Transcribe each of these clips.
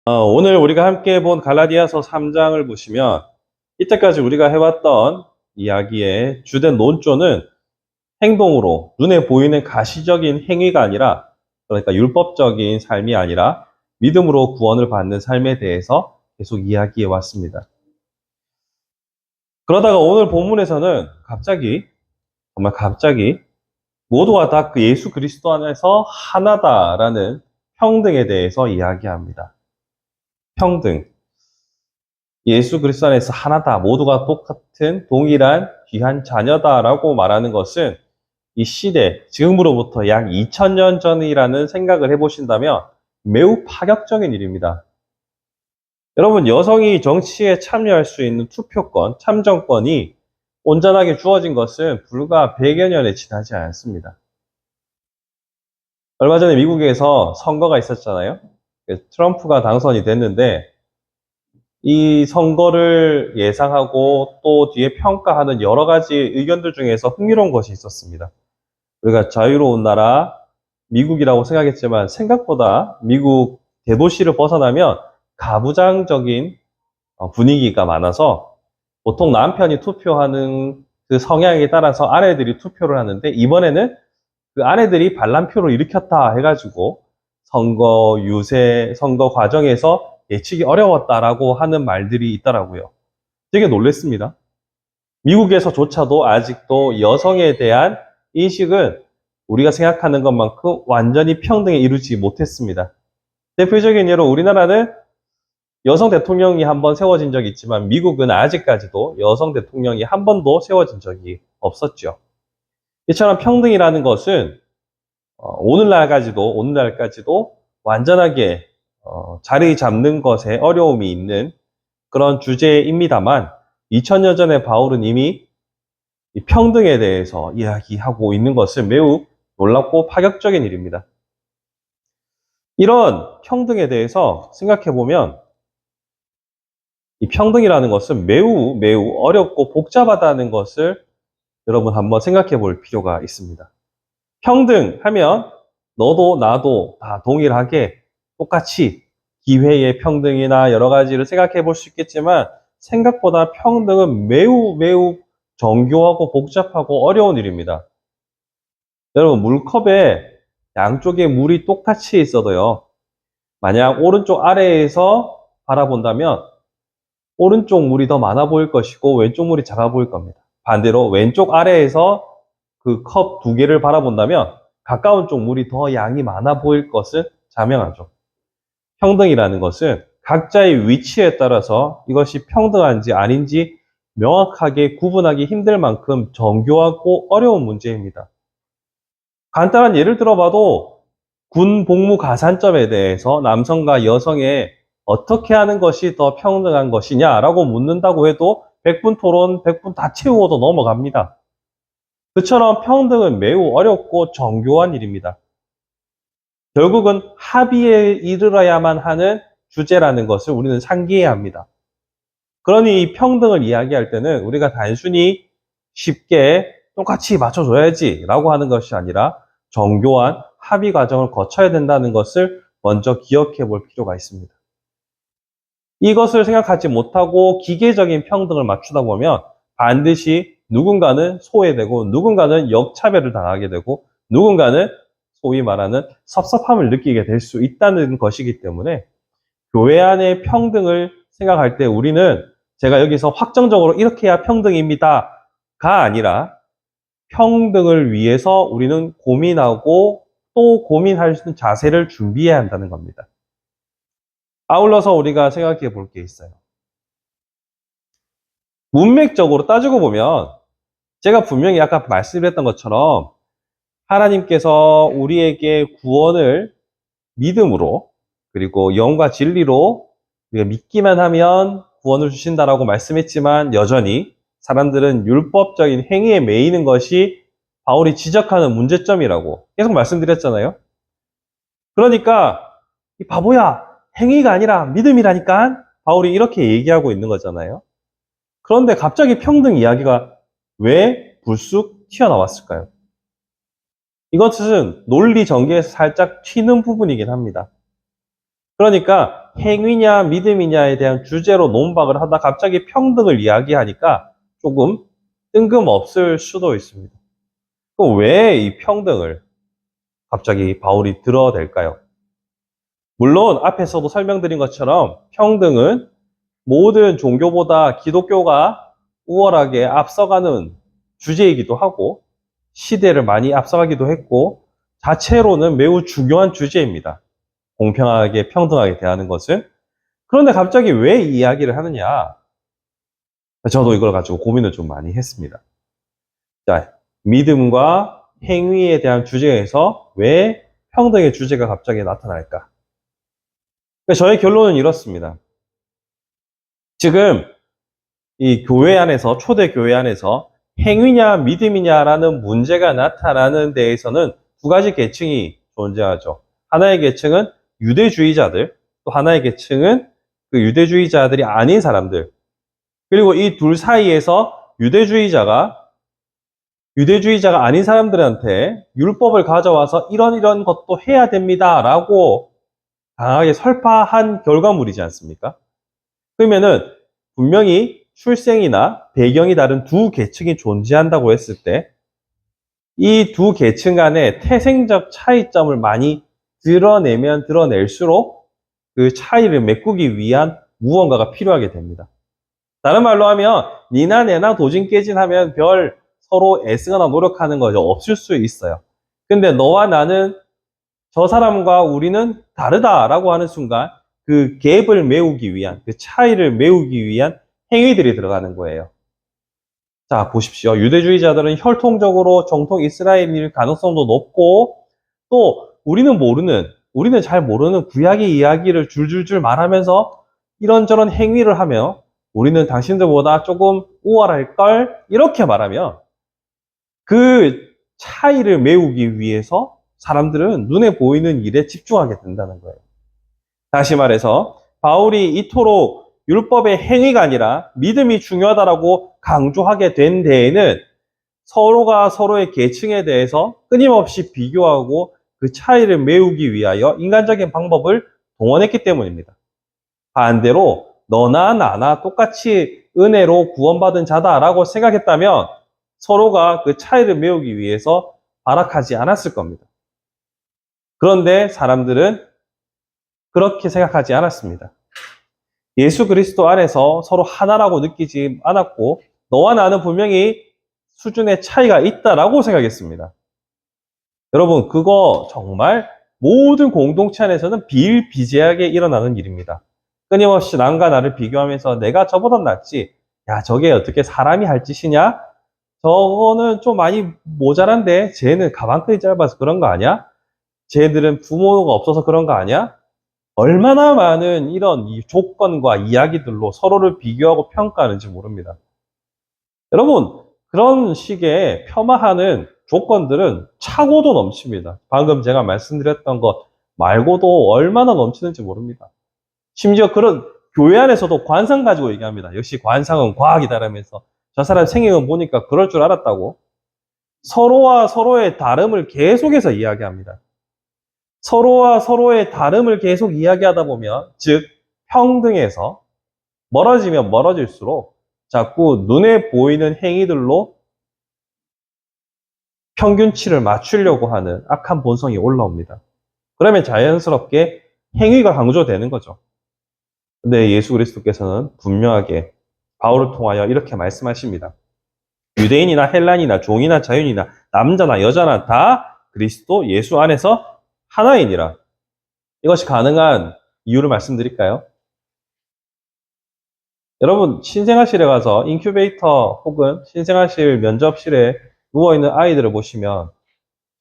오늘 우리가 함께 본 갈라디아서 3장을 보시면 이때까지 우리가 해왔던 이야기의 주된 논조는 행동으로 눈에 보이는 가시적인 행위가 아니라, 그러니까 율법적인 삶이 아니라 믿음으로 구원을 받는 삶에 대해서 계속 이야기해 왔습니다. 그러다가 오늘 본문에서는 정말 갑자기 모두가 다 그 예수 그리스도 안에서 하나다라는 평등에 대해서 이야기합니다. 평등. 예수 그리스도 안에서 하나다, 모두가 똑같은 동일한 귀한 자녀다라고 말하는 것은 이 시대, 지금으로부터 약 2000년 전이라는 생각을 해보신다면 매우 파격적인 일입니다. 여러분, 여성이 정치에 참여할 수 있는 투표권, 참정권이 온전하게 주어진 것은 불과 100여 년에 지나지 않습니다. 얼마 전에 미국에서 선거가 있었잖아요. 트럼프가 당선이 됐는데 이 선거를 예상하고 또 뒤에 평가하는 여러 가지 의견들 중에서 흥미로운 것이 있었습니다. 우리가 자유로운 나라, 미국이라고 생각했지만 생각보다 미국 대도시를 벗어나면 가부장적인 분위기가 많아서 보통 남편이 투표하는 그 성향에 따라서 아내들이 투표를 하는데, 이번에는 그 아내들이 반란표를 일으켰다 해가지고 선거 과정에서 예측이 어려웠다라고 하는 말들이 있더라고요. 되게 놀랬습니다. 미국에서조차도 아직도 여성에 대한 인식은 우리가 생각하는 것만큼 완전히 평등에 이루지 못했습니다. 대표적인 예로 우리나라는 여성 대통령이 한 번 세워진 적이 있지만 미국은 아직까지도 여성 대통령이 한 번도 세워진 적이 없었죠. 이처럼 평등이라는 것은 오늘날까지도 완전하게 자리 잡는 것에 어려움이 있는 그런 주제입니다만, 2000년 전에 바울은 이미 이 평등에 대해서 이야기하고 있는 것은 매우 놀랍고 파격적인 일입니다. 이런 평등에 대해서 생각해보면 이 평등이라는 것은 매우 어렵고 복잡하다는 것을 여러분 한번 생각해 볼 필요가 있습니다. 평등하면 너도 나도 다 동일하게 똑같이 기회의 평등이나 여러 가지를 생각해 볼 수 있겠지만, 생각보다 평등은 매우 정교하고 복잡하고 어려운 일입니다. 여러분, 물컵에 양쪽에 물이 똑같이 있어도요, 만약 오른쪽 아래에서 바라본다면 오른쪽 물이 더 많아 보일 것이고 왼쪽 물이 작아 보일 겁니다. 반대로 왼쪽 아래에서 그 컵 두 개를 바라본다면 가까운 쪽 물이 더 양이 많아 보일 것은 자명하죠. 평등이라는 것은 각자의 위치에 따라서 이것이 평등한지 아닌지 명확하게 구분하기 힘들 만큼 정교하고 어려운 문제입니다. 간단한 예를 들어봐도 군 복무 가산점에 대해서 남성과 여성의 어떻게 하는 것이 더 평등한 것이냐라고 묻는다고 해도 100분 토론, 100분 다 채우고도 넘어갑니다. 그처럼 평등은 매우 어렵고 정교한 일입니다. 결국은 합의에 이르러야만 하는 주제라는 것을 우리는 상기해야 합니다. 그러니 이 평등을 이야기할 때는 우리가 단순히 쉽게 똑같이 맞춰줘야지 라고 하는 것이 아니라 정교한 합의 과정을 거쳐야 된다는 것을 먼저 기억해 볼 필요가 있습니다. 이것을 생각하지 못하고 기계적인 평등을 맞추다 보면 반드시 누군가는 소외되고 누군가는 역차별을 당하게 되고 누군가는 소위 말하는 섭섭함을 느끼게 될 수 있다는 것이기 때문에, 교회 안의 평등을 생각할 때 우리는 제가 여기서 확정적으로 이렇게 해야 평등입니다가 아니라 평등을 위해서 우리는 고민하고 또 고민할 수 있는 자세를 준비해야 한다는 겁니다. 아울러서 우리가 생각해 볼 게 있어요. 문맥적으로 따지고 보면 제가 분명히 아까 말씀드렸던 것처럼 하나님께서 우리에게 구원을 믿음으로 그리고 영과 진리로 우리가 믿기만 하면 구원을 주신다라고 말씀했지만, 여전히 사람들은 율법적인 행위에 매이는 것이 바울이 지적하는 문제점이라고 계속 말씀드렸잖아요. 그러니까 이 바보야, 행위가 아니라 믿음이라니까, 바울이 이렇게 얘기하고 있는 거잖아요. 그런데 갑자기 평등 이야기가 왜 불쑥 튀어나왔을까요? 이것은 논리 전개에서 살짝 튀는 부분이긴 합니다. 그러니까 행위냐 믿음이냐에 대한 주제로 논박을 하다 갑자기 평등을 이야기하니까 조금 뜬금없을 수도 있습니다. 그럼 왜 이 평등을 갑자기 바울이 들어댈까요? 물론 앞에서도 설명드린 것처럼 평등은 모든 종교보다 기독교가 우월하게 앞서가는 주제이기도 하고 시대를 많이 앞서가기도 했고 자체로는 매우 중요한 주제입니다. 공평하게 평등하게 대하는 것은. 그런데 갑자기 왜 이 이야기를 하느냐? 저도 이걸 가지고 고민을 좀 많이 했습니다. 자, 믿음과 행위에 대한 주제에서 왜 평등의 주제가 갑자기 나타날까? 저의 결론은 이렇습니다. 지금 이 교회 안에서, 초대 교회 안에서 행위냐 믿음이냐라는 문제가 나타나는 데에서는 두 가지 계층이 존재하죠. 하나의 계층은 유대주의자들, 또 하나의 계층은 그 유대주의자들이 아닌 사람들. 그리고 이 둘 사이에서 유대주의자가 아닌 사람들한테 율법을 가져와서 이런 것도 해야 됩니다 라고 강하게 설파한 결과물이지 않습니까? 그러면은 분명히 출생이나 배경이 다른 두 계층이 존재한다고 했을 때 이 두 계층 간의 태생적 차이점을 많이 드러낼수록 그 차이를 메꾸기 위한 무언가가 필요하게 됩니다. 다른 말로 하면 니나 내나 도진 깨진 하면 별 서로 애쓰거나 노력하는 거죠. 없을 수 있어요. 근데 너와 나는 저 사람과 우리는 다르다라고 하는 순간 그 갭을 메우기 위한, 그 차이를 메우기 위한 행위들이 들어가는 거예요. 자, 보십시오. 유대주의자들은 혈통적으로 정통 이스라엘일 가능성도 높고 또 우리는 잘 모르는 구약의 이야기를 줄줄줄 말하면서 이런저런 행위를 하며 우리는 당신들보다 조금 우월할걸 이렇게 말하면 그 차이를 메우기 위해서 사람들은 눈에 보이는 일에 집중하게 된다는 거예요. 다시 말해서 바울이 이토록 율법의 행위가 아니라 믿음이 중요하다라고 강조하게 된 데에는 서로가 서로의 계층에 대해서 끊임없이 비교하고 그 차이를 메우기 위하여 인간적인 방법을 동원했기 때문입니다. 반대로 너나 나나 똑같이 은혜로 구원받은 자다라고 생각했다면 서로가 그 차이를 메우기 위해서 발악하지 않았을 겁니다. 그런데 사람들은 그렇게 생각하지 않았습니다. 예수 그리스도 안에서 서로 하나라고 느끼지 않았고 너와 나는 분명히 수준의 차이가 있다라고 생각했습니다. 여러분 그거 정말 모든 공동체 안에서는 비일비재하게 일어나는 일입니다. 끊임없이 남과 나를 비교하면서 내가 저보다 낫지. 야 저게 어떻게 사람이 할 짓이냐? 저거는 좀 많이 모자란데 쟤는 가방끈이 짧아서 그런 거 아니야? 쟤들은 부모가 없어서 그런 거 아니야? 얼마나 많은 이런 이 조건과 이야기들로 서로를 비교하고 평가하는지 모릅니다. 여러분, 그런 식의 폄하하는 조건들은 차고도 넘칩니다. 방금 제가 말씀드렸던 것 말고도 얼마나 넘치는지 모릅니다. 심지어 그런 교회 안에서도 관상 가지고 얘기합니다. 역시 관상은 과학이다라면서 저 사람 생애는 보니까 그럴 줄 알았다고 서로와 서로의 다름을 계속해서 이야기합니다. 서로와 서로의 다름을 계속 이야기하다 보면, 즉 평등에서 멀어지면 멀어질수록 자꾸 눈에 보이는 행위들로 평균치를 맞추려고 하는 악한 본성이 올라옵니다. 그러면 자연스럽게 행위가 강조되는 거죠. 근데 예수 그리스도께서는 분명하게 바울을 통하여 이렇게 말씀하십니다. 유대인이나 헬란이나 종이나 자유인이나 남자나 여자나 다 그리스도 예수 안에서 하나이니라. 이것이 가능한 이유를 말씀드릴까요? 여러분 신생아실에 가서 인큐베이터 혹은 신생아실 면접실에 누워있는 아이들을 보시면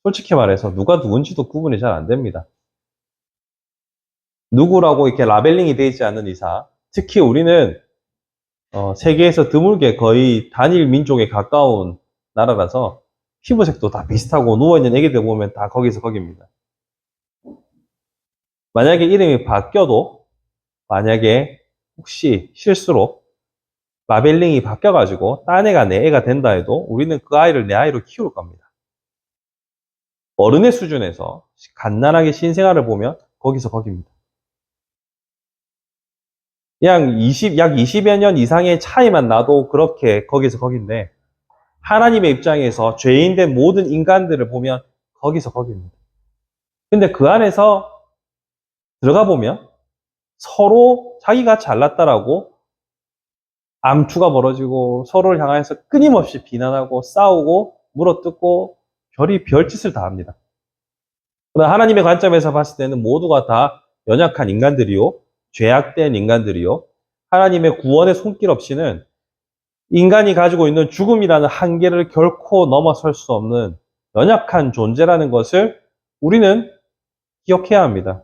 솔직히 말해서 누가 누군지도 구분이 잘 안 됩니다. 누구라고 이렇게 라벨링이 되어 있지 않는 이상 특히 우리는 세계에서 드물게 거의 단일 민족에 가까운 나라라서 피부색도 다 비슷하고 누워있는 애기들 보면 다 거기서 거기입니다. 만약에 이름이 바뀌어도 만약에 혹시 실수로 라벨링이 바뀌어가지고 딴 애가 내 애가 된다 해도 우리는 그 아이를 내 아이로 키울 겁니다. 어른의 수준에서 갓난하게 신생아를 보면 거기서 거기입니다. 약 20여 년 이상의 차이만 나도 그렇게 거기서 거긴데, 하나님의 입장에서 죄인된 모든 인간들을 보면 거기서 거깁니다. 근데 그 안에서 들어가 보면 서로 자기가 잘났다라고 암투가 벌어지고 서로를 향해서 끊임없이 비난하고 싸우고 물어뜯고 별짓을 다 합니다. 그러나 하나님의 관점에서 봤을 때는 모두가 다 연약한 인간들이요, 죄악된 인간들이요, 하나님의 구원의 손길 없이는 인간이 가지고 있는 죽음이라는 한계를 결코 넘어설 수 없는 연약한 존재라는 것을 우리는 기억해야 합니다.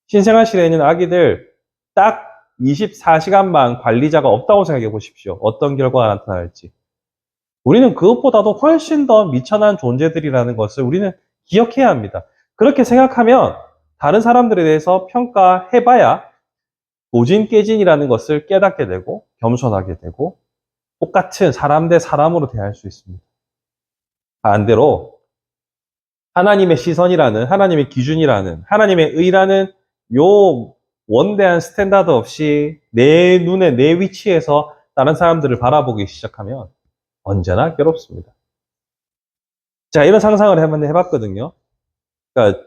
신생아실에 있는 아기들 딱 24시간만 관리자가 없다고 생각해 보십시오. 어떤 결과가 나타날지. 우리는 그것보다도 훨씬 더 미천한 존재들이라는 것을 우리는 기억해야 합니다. 그렇게 생각하면 다른 사람들에 대해서 평가해봐야 도진깨진이라는 것을 깨닫게 되고 겸손하게 되고 똑같은 사람 대 사람으로 대할 수 있습니다. 반대로 하나님의 시선이라는, 하나님의 기준이라는, 하나님의 의라는 요 원대한 스탠다드 없이 내 눈에, 내 위치에서 다른 사람들을 바라보기 시작하면 언제나 괴롭습니다. 자, 이런 상상을 한번 해봤거든요. 그러니까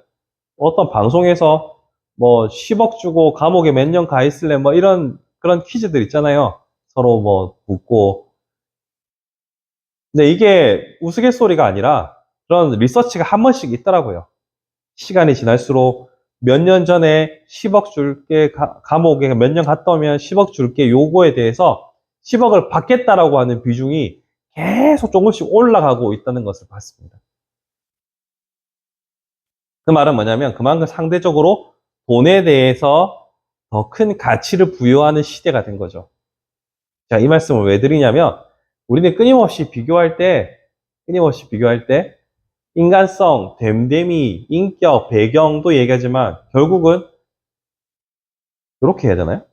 어떤 방송에서 뭐 10억 주고 감옥에 몇 년 가 있을래 뭐 이런 그런 퀴즈들 있잖아요. 서로 뭐 묻고. 근데 이게 우스갯소리가 아니라 그런 리서치가 한 번씩 있더라고요. 시간이 지날수록 몇 년 전에 10억 줄게, 감옥에 몇 년 갔다 오면 10억 줄게 요거에 대해서 10억을 받겠다라고 하는 비중이 계속 조금씩 올라가고 있다는 것을 봤습니다. 그 말은 뭐냐면 그만큼 상대적으로 돈에 대해서 더 큰 가치를 부여하는 시대가 된 거죠. 자, 이 말씀을 왜 드리냐면 우리는 끊임없이 비교할 때 인간성, 됨됨이, 인격, 배경도 얘기하지만 결국은 이렇게 해야 되나요?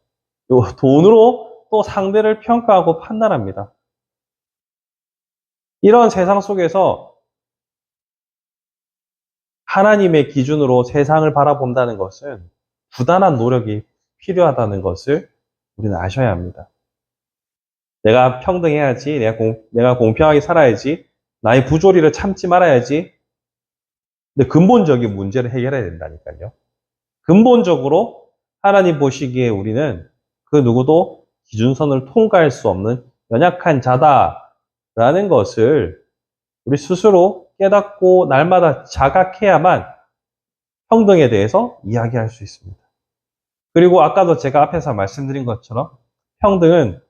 돈으로 또 상대를 평가하고 판단합니다. 이런 세상 속에서 하나님의 기준으로 세상을 바라본다는 것은 부단한 노력이 필요하다는 것을 우리는 아셔야 합니다. 내가 평등해야지, 내가 공평하게 살아야지, 나의 부조리를 참지 말아야지. 근데 근본적인 문제를 해결해야 된다니까요. 근본적으로 하나님 보시기에 우리는 그 누구도 기준선을 통과할 수 없는 연약한 자다라는 것을 우리 스스로 깨닫고 날마다 자각해야만 평등에 대해서 이야기할 수 있습니다. 그리고 아까도 제가 앞에서 말씀드린 것처럼 평등은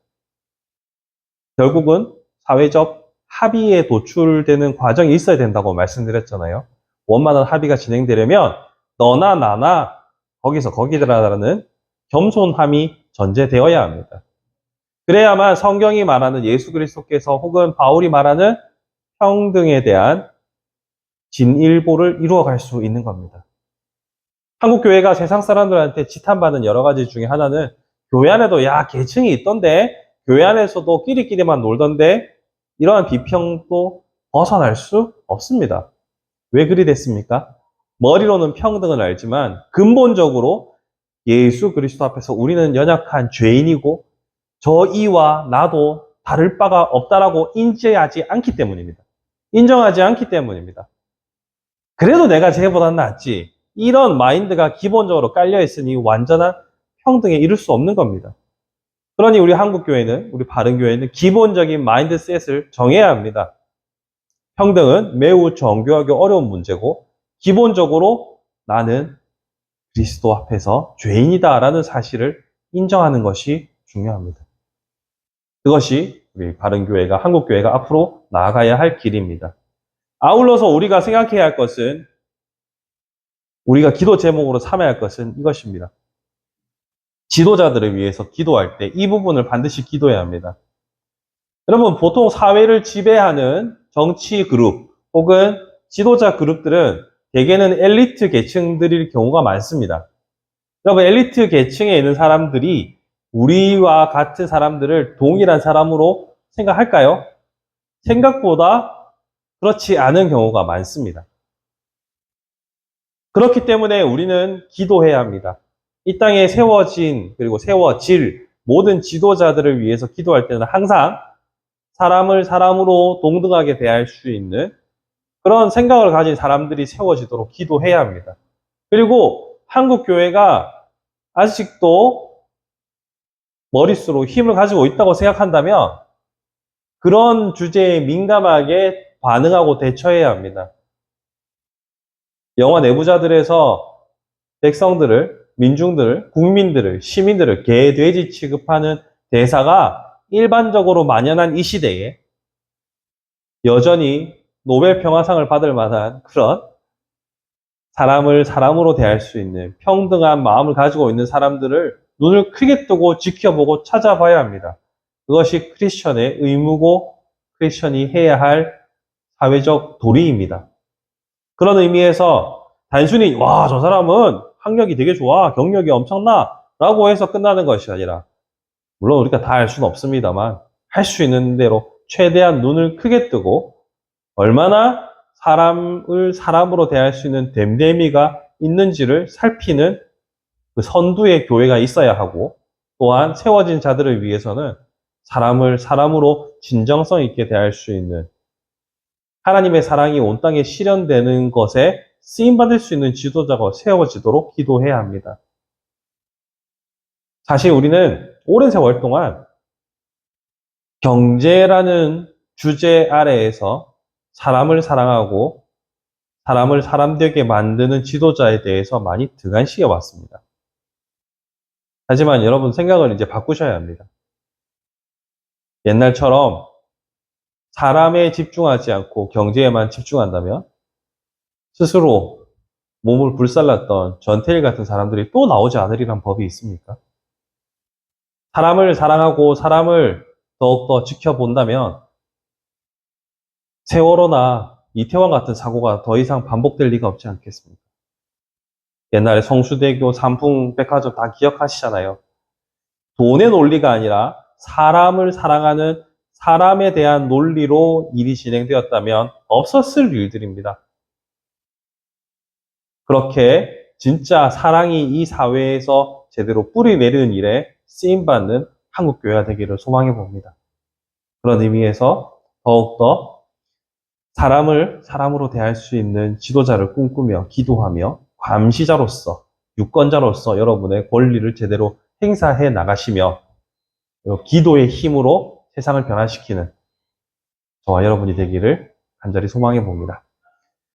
결국은 사회적 합의에 도출되는 과정이 있어야 된다고 말씀드렸잖아요. 원만한 합의가 진행되려면 너나 나나 거기서 거기더라라는 겸손함이 전제되어야 합니다. 그래야만 성경이 말하는 예수 그리스도께서 혹은 바울이 말하는 평등에 대한 진일보를 이루어갈 수 있는 겁니다. 한국 교회가 세상 사람들한테 지탄받는 여러 가지 중에 하나는 교회 안에도 계층이 있던데 교회 안에서도 끼리끼리만 놀던데 이러한 비평도 벗어날 수 없습니다. 왜 그리 됐습니까? 머리로는 평등을 알지만 근본적으로 예수 그리스도 앞에서 우리는 연약한 죄인이고 저 이와 나도 다를 바가 없다라고 인정하지 않기 때문입니다. 그래도 내가 쟤보다는 낫지. 이런 마인드가 기본적으로 깔려 있으니 완전한 평등에 이룰 수 없는 겁니다. 그러니 우리 한국교회는, 우리 바른교회는 기본적인 마인드셋을 정해야 합니다. 평등은 매우 정교하게 어려운 문제고 기본적으로 나는 그리스도 앞에서 죄인이다라는 사실을 인정하는 것이 중요합니다. 그것이 우리 바른교회가, 한국교회가 앞으로 나아가야 할 길입니다. 아울러서 우리가 생각해야 할 것은, 우리가 기도 제목으로 삼아야 할 것은 이것입니다. 지도자들을 위해서 기도할 때 이 부분을 반드시 기도해야 합니다. 여러분, 보통 사회를 지배하는 정치 그룹 혹은 지도자 그룹들은 대개는 엘리트 계층들일 경우가 많습니다. 여러분, 엘리트 계층에 있는 사람들이 우리와 같은 사람들을 동일한 사람으로 생각할까요? 생각보다 그렇지 않은 경우가 많습니다. 그렇기 때문에 우리는 기도해야 합니다. 이 땅에 세워진 그리고 세워질 모든 지도자들을 위해서 기도할 때는 항상 사람을 사람으로 동등하게 대할 수 있는 그런 생각을 가진 사람들이 세워지도록 기도해야 합니다. 그리고 한국 교회가 아직도 머릿수로 힘을 가지고 있다고 생각한다면 그런 주제에 민감하게 반응하고 대처해야 합니다. 영화 내부자들에서 백성들을, 민중들을, 국민들을, 시민들을 개, 돼지 취급하는 대사가 일반적으로 만연한 이 시대에 여전히 노벨 평화상을 받을 만한 그런 사람을 사람으로 대할 수 있는 평등한 마음을 가지고 있는 사람들을 눈을 크게 뜨고 지켜보고 찾아봐야 합니다. 그것이 크리스천의 의무고 크리스천이 해야 할 사회적 도리입니다. 그런 의미에서 단순히 와, 저 사람은 학력이 되게 좋아, 경력이 엄청나 라고 해서 끝나는 것이 아니라 물론 우리가 다 할 수는 없습니다만 할 수 있는 대로 최대한 눈을 크게 뜨고 얼마나 사람을 사람으로 대할 수 있는 됨됨이가 있는지를 살피는 그 선두의 교회가 있어야 하고 또한 세워진 자들을 위해서는 사람을 사람으로 진정성 있게 대할 수 있는 하나님의 사랑이 온 땅에 실현되는 것에 쓰임받을 수 있는 지도자가 세워지도록 기도해야 합니다. 사실 우리는 오랜 세월 동안 경제라는 주제 아래에서 사람을 사랑하고 사람을 사람되게 만드는 지도자에 대해서 많이 등한시해 왔습니다. 하지만 여러분 생각을 이제 바꾸셔야 합니다. 옛날처럼 사람에 집중하지 않고 경제에만 집중한다면 스스로 몸을 불살랐던 전태일 같은 사람들이 또 나오지 않으리란 법이 있습니까? 사람을 사랑하고 사람을 더욱더 지켜본다면 세월호나 이태원 같은 사고가 더 이상 반복될 리가 없지 않겠습니까? 옛날에 성수대교, 삼풍백화점 다 기억하시잖아요. 돈의 논리가 아니라 사람을 사랑하는 사람에 대한 논리로 일이 진행되었다면 없었을 일들입니다. 그렇게 진짜 사랑이 이 사회에서 제대로 뿌리 내리는 일에 쓰임받는 한국교회가 되기를 소망해 봅니다. 그런 의미에서 더욱더 사람을 사람으로 대할 수 있는 지도자를 꿈꾸며 기도하며 감시자로서 유권자로서 여러분의 권리를 제대로 행사해 나가시며 기도의 힘으로 세상을 변화시키는 저와 여러분이 되기를 간절히 소망해 봅니다.